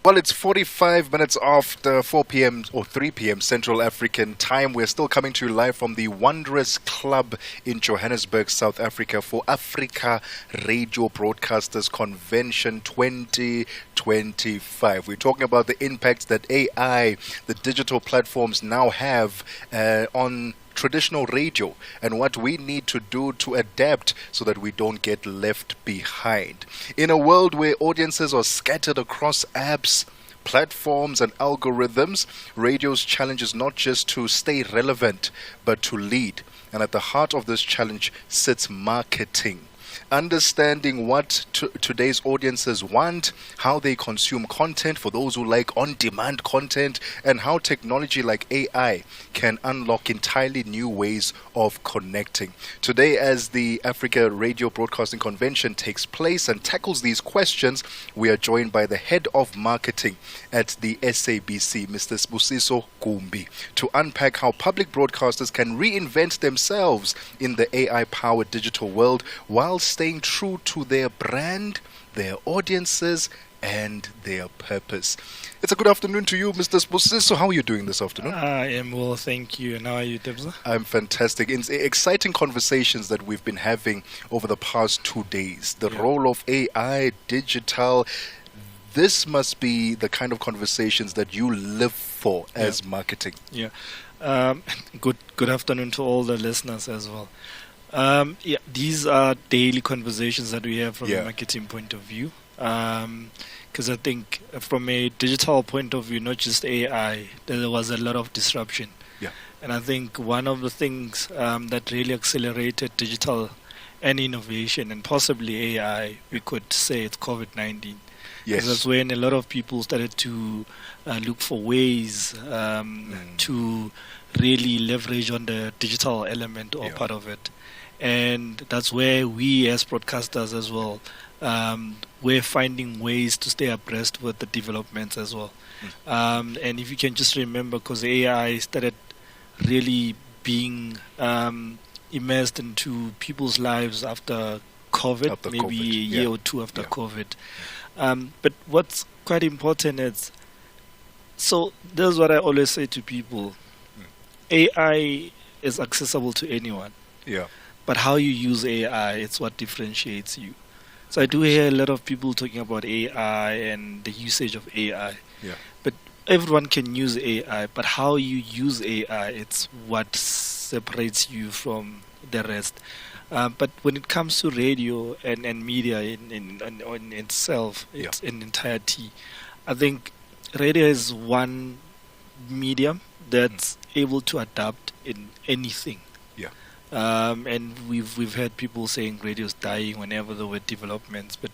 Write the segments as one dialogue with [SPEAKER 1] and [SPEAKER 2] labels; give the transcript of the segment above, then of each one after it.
[SPEAKER 1] Well, it's 45 minutes after 4 p.m. or 3 p.m. Central African time. We're still coming to you live from the Wondrous Club in Johannesburg, South Africa for Africa Radio Broadcasters Convention 2025. We're talking about the impacts that AI, the digital platforms now have on traditional radio and what we need to do to adapt so that we don't get left behind. In a world where audiences are scattered across apps, platforms and algorithms, radio's challenge is not just to stay relevant but to lead. And at the heart of this challenge sits marketing. Understanding what today's audiences want, how they consume content for those who like on-demand content, and how technology like AI can unlock entirely new ways of connecting. Today, as the Africa Radio Broadcasting Convention takes place and tackles these questions, we are joined by the head of marketing at the SABC, Mr. Sibusiso Gumbi, to unpack how public broadcasters can reinvent themselves in the AI-powered digital world while staying true to their brand, their audiences, and their purpose. It's a good afternoon to you, Mr. Sibusiso. How are you doing this afternoon?
[SPEAKER 2] I am well, thank you. And how are you, Tebogo?
[SPEAKER 1] I'm fantastic. It's exciting conversations that we've been having over the past 2 days. The role of AI, digital. This must be the kind of conversations that you live for as marketing.
[SPEAKER 2] Yeah. Good afternoon to all the listeners as well. These are daily conversations that we have from a marketing point of view. Because I think from a digital point of view, not just AI, there was a lot of disruption.
[SPEAKER 1] Yeah.
[SPEAKER 2] And I think one of the things that really accelerated digital and innovation, and possibly AI, we could say it's COVID-19.
[SPEAKER 1] Yes.
[SPEAKER 2] That's when a lot of people started to look for ways to really leverage on the digital element or part of it. And that's where we as broadcasters as well, we're finding ways to stay abreast with the developments as well. And if you can just remember, because AI started really being immersed into people's lives after COVID, a year or two after COVID. But what's quite important is, so this is what I always say to people, AI is accessible to anyone.
[SPEAKER 1] Yeah.
[SPEAKER 2] But how you use AI, it's what differentiates you. So I do hear a lot of people talking about AI and the usage of AI.
[SPEAKER 1] Yeah.
[SPEAKER 2] But everyone can use AI, but how you use AI, it's what separates you from the rest. But when it comes to radio and media in itself, it's in entirety, I think radio is one medium that's able to adapt in anything.
[SPEAKER 1] Yeah.
[SPEAKER 2] And we've heard people saying radio's dying whenever there were developments, but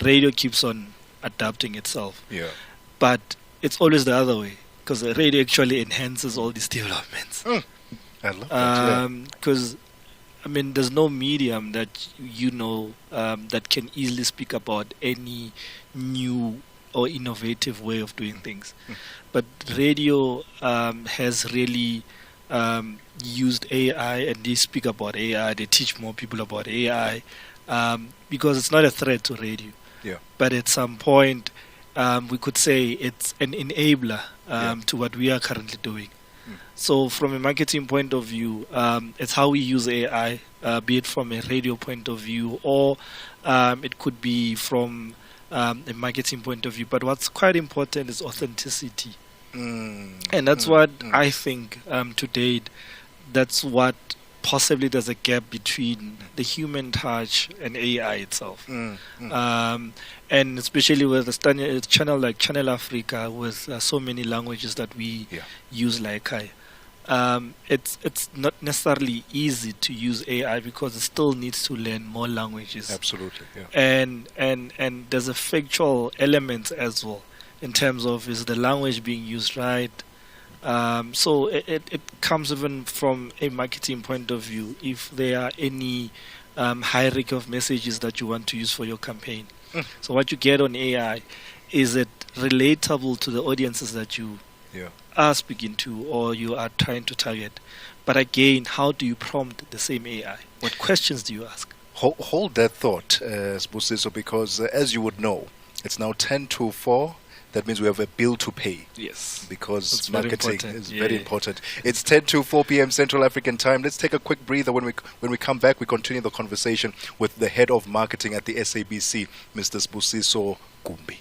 [SPEAKER 2] radio keeps on adapting itself.
[SPEAKER 1] Yeah.
[SPEAKER 2] But it's always the other way, because the radio actually enhances all these developments.
[SPEAKER 1] I love that.
[SPEAKER 2] Because there's no medium that that can easily speak about any new or innovative way of doing things. But radio has really used AI, and they speak about AI, they teach more people about AI, because it's not a threat to radio.
[SPEAKER 1] Yeah.
[SPEAKER 2] But at some point, we could say it's an enabler to what we are currently doing. So from a marketing point of view, it's how we use AI, be it from a radio point of view, or it could be from a marketing point of view. But what's quite important is authenticity. And that's what I think to date, that's what possibly there's a gap between the human touch and AI itself. And especially with a channel like Channel Africa, with so many languages that we use like AI. It's not necessarily easy to use AI because it still needs to learn more languages.
[SPEAKER 1] Absolutely, yeah.
[SPEAKER 2] And there's a factual element as well in terms of, is the language being used right? So it comes even from a marketing point of view. If there are any hierarchy of messages that you want to use for your campaign. So what you get on AI, is it relatable to the audiences that you are speaking to or you are trying to target? But again, how do you prompt the same AI? What questions do you ask?
[SPEAKER 1] Hold that thought, Sibusiso, because as you would know, it's now 10 to 4. that means we have a bill to pay.
[SPEAKER 2] Yes.
[SPEAKER 1] Because
[SPEAKER 2] That's very
[SPEAKER 1] marketing
[SPEAKER 2] important.
[SPEAKER 1] is
[SPEAKER 2] Yeah,
[SPEAKER 1] very
[SPEAKER 2] yeah.
[SPEAKER 1] important. It's 10 to 4 p.m. Central African time. Let's take a quick breather. When we come back, we continue the conversation with the head of marketing at the SABC, Mr. Sibusiso Gumbi.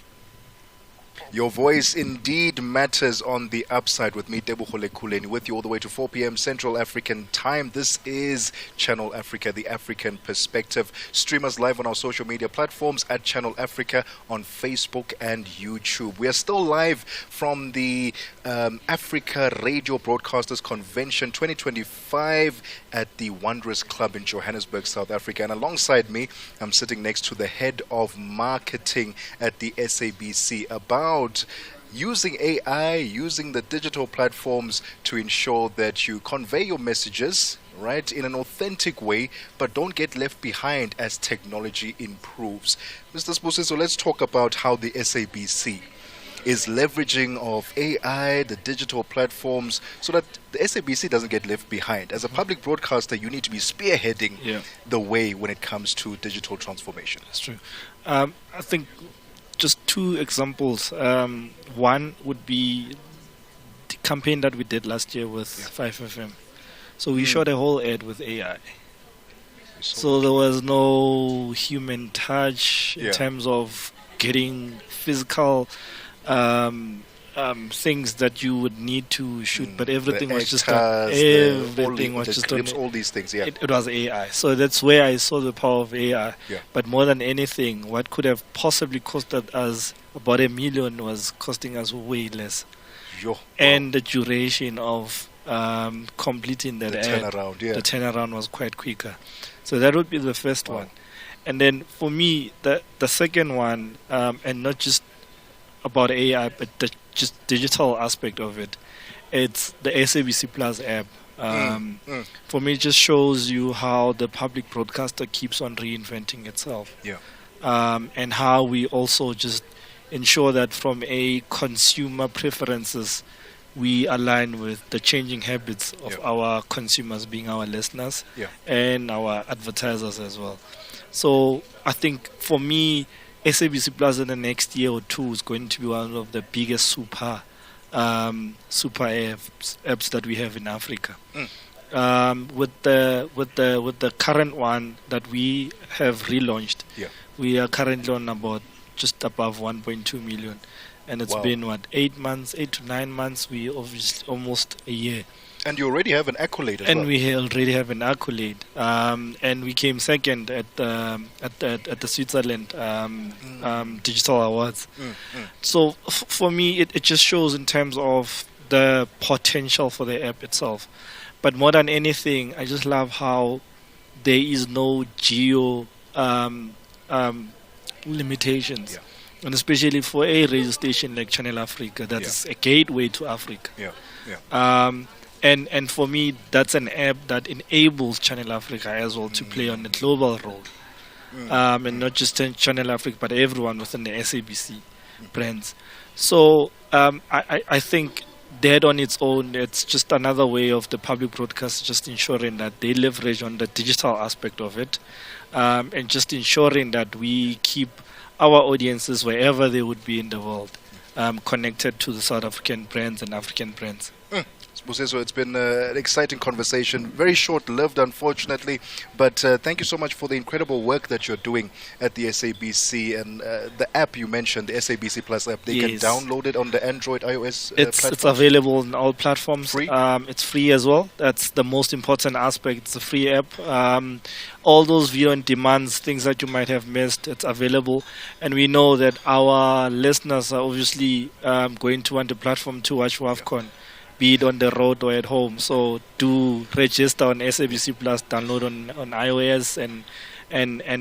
[SPEAKER 1] Your voice indeed matters on the upside with me, Tebogo Lekhuleni, with you all the way to 4 p.m. Central African time. This is Channel Africa, the African perspective. Stream us live on our social media platforms at Channel Africa on Facebook and YouTube. We are still live from the Africa Radio Broadcasters Convention 2025 at the Wanderers Club in Johannesburg, South Africa. And alongside me, I'm sitting next to the head of marketing at the SABC about using AI, using the digital platforms to ensure that you convey your messages, right, in an authentic way, but don't get left behind as technology improves. Mr. Sibusiso, let's talk about how the SABC is leveraging of AI, the digital platforms, so that the SABC doesn't get left behind. As a public broadcaster, you need to be spearheading the way when it comes to digital transformation.
[SPEAKER 2] That's true. I think just two examples. One would be the campaign that we did last year with 5FM. So we shot a whole ad with AI. So there was no human touch in terms of getting physical things that you would need to shoot, but everything was just done. Everything was just done.
[SPEAKER 1] All these things,
[SPEAKER 2] It was AI. So that's where I saw the power of AI. But more than anything, what could have possibly costed us about $1 million was costing us way less. And the duration of completing that ad, the turnaround was quite quicker. So that would be the first one. And then for me, the second one, and not just about AI, but the just digital aspect of it, it's the SABC Plus app. For me, it just shows you how the public broadcaster keeps on reinventing itself. And how we also just ensure that from a consumer preferences, we align with the changing habits of our consumers, being our listeners and our advertisers as well. So I think for me, SABC Plus in the next year or two is going to be one of the biggest super apps that we have in Africa. With the current one that we have relaunched, we are currently on about just above 1.2 million, and it's been 8 to 9 months. We obviously almost a year.
[SPEAKER 1] And you already have an accolade as well.
[SPEAKER 2] And we already have an accolade. And we came second at the Switzerland Digital Awards. So for me, it just shows in terms of the potential for the app itself. But more than anything, I just love how there is no geo limitations. And especially for a radio station like Channel Africa, that is a gateway to Africa. And for me, that's an app that enables Channel Africa as well to play on a global role. And not just Channel Africa, but everyone within the SABC brands. So I think that on its own, it's just another way of the public broadcast just ensuring that they leverage on the digital aspect of it, and just ensuring that we keep our audiences, wherever they would be in the world, connected to the South African brands and African brands.
[SPEAKER 1] Sibusiso, it's been an exciting conversation. Very short-lived, unfortunately, but thank you so much for the incredible work that you're doing at the SABC. And the app you mentioned, the SABC Plus app, they can download it on the Android, iOS platform? It's
[SPEAKER 2] available on all platforms.
[SPEAKER 1] Free?
[SPEAKER 2] It's free as well. That's the most important aspect. It's a free app. All those video on demands, things that you might have missed, it's available. And we know that our listeners are obviously going to want the platform to watch WAFCON, be it on the road or at home. So do register on SABC Plus, download on iOS and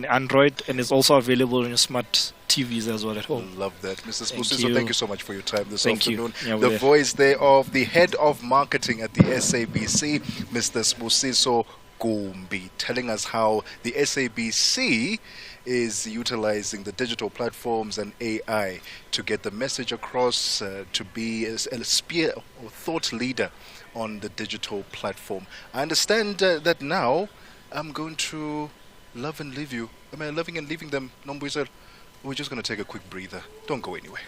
[SPEAKER 2] Android, and it's also available on your smart TVs as well at home.
[SPEAKER 1] Love that. Mr. Sibusiso, thank you so much for your time this afternoon.
[SPEAKER 2] The
[SPEAKER 1] voice there of the head of marketing at the SABC, Mr. Sibusiso Gumbi, telling us how the SABC is utilizing the digital platforms and AI to get the message across, to be a spear or thought leader on the digital platform. I understand that now I'm going to love and leave you. Am I loving and leaving them, Nombuyiselo? We're just going to take a quick breather. Don't go anywhere.